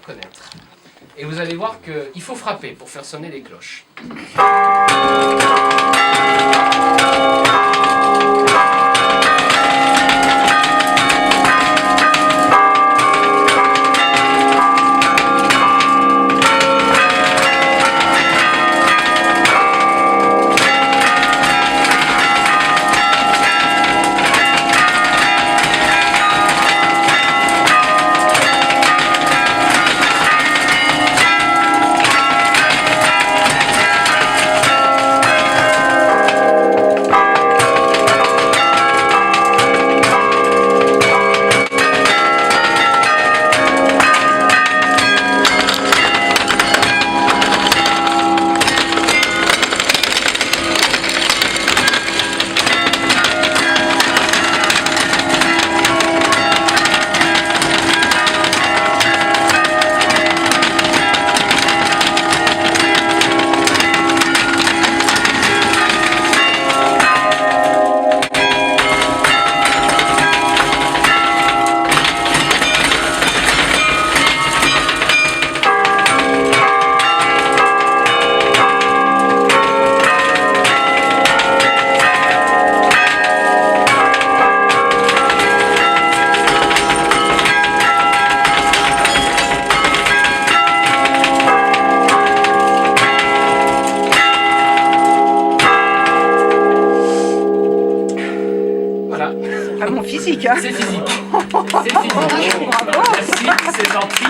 reconnaître. Et vous allez voir qu'il faut frapper pour faire sonner les cloches. Vraiment physique, hein. C'est physique. C'est physique. Merci, c'est gentil.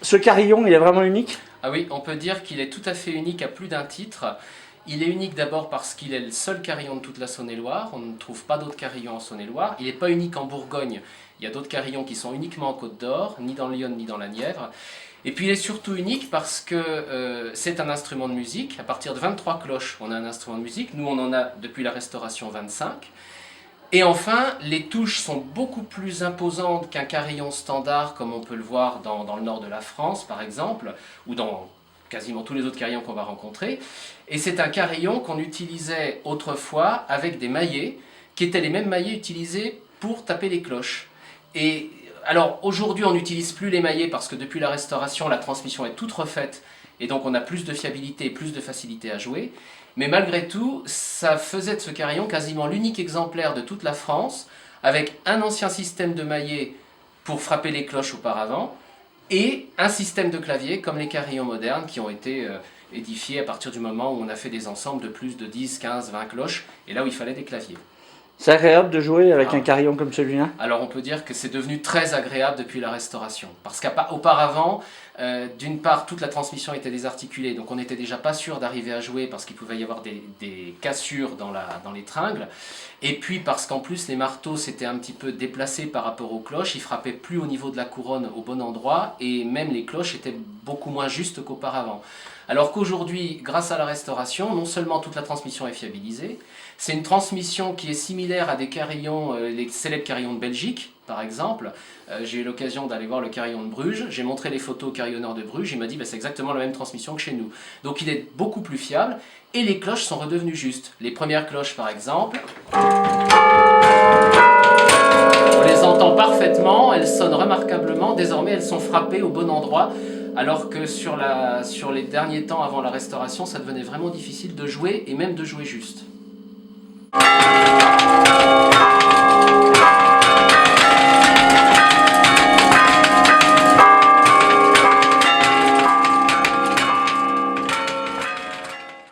Ce carillon, il est vraiment unique? Ah oui, on peut dire qu'il est tout à fait unique à plus d'un titre. Il est unique d'abord parce qu'il est le seul carillon de toute la Saône-et-Loire. On ne trouve pas d'autres carillons en Saône-et-Loire. Il n'est pas unique en Bourgogne. Il y a d'autres carillons qui sont uniquement en Côte d'Or, ni dans l'Yonne ni dans la Nièvre. Et puis il est surtout unique parce que c'est un instrument de musique. À partir de 23 cloches, on a un instrument de musique. Nous, on en a depuis la Restauration 25. Et enfin, les touches sont beaucoup plus imposantes qu'un carillon standard, comme on peut le voir dans le nord de la France, par exemple, ou dans quasiment tous les autres carillons qu'on va rencontrer. Et c'est un carillon qu'on utilisait autrefois avec des maillets, qui étaient les mêmes maillets utilisés pour taper les cloches. Et alors, aujourd'hui, on n'utilise plus les maillets parce que depuis la Restauration, la transmission est toute refaite, et donc on a plus de fiabilité et plus de facilité à jouer. Mais malgré tout, ça faisait de ce carillon quasiment l'unique exemplaire de toute la France, avec un ancien système de maillet pour frapper les cloches auparavant, et un système de clavier comme les carillons modernes qui ont été édifiés à partir du moment où on a fait des ensembles de plus de 10, 15, 20 cloches, et là où il fallait des claviers. C'est agréable de jouer avec un carillon comme celui-là? Alors on peut dire que c'est devenu très agréable depuis la Restauration. Parce qu'auparavant, d'une part, toute la transmission était désarticulée, donc on n'était déjà pas sûr d'arriver à jouer parce qu'il pouvait y avoir des cassures dans les tringles. Et puis parce qu'en plus les marteaux s'étaient un petit peu déplacés par rapport aux cloches, ils frappaient plus au niveau de la couronne au bon endroit, et même les cloches étaient beaucoup moins justes qu'auparavant. Alors qu'aujourd'hui, grâce à la Restauration, non seulement toute la transmission est fiabilisée, c'est une transmission qui est similaire à des carillons, les célèbres carillons de Belgique, par exemple. J'ai eu l'occasion d'aller voir le carillon de Bruges, j'ai montré les photos au carillonneur de Bruges, il m'a dit c'est exactement la même transmission que chez nous. Donc il est beaucoup plus fiable, et les cloches sont redevenues justes. Les premières cloches, par exemple, on les entend parfaitement, elles sonnent remarquablement, désormais elles sont frappées au bon endroit, alors que sur les derniers temps avant la Restauration, ça devenait vraiment difficile de jouer, et même de jouer juste.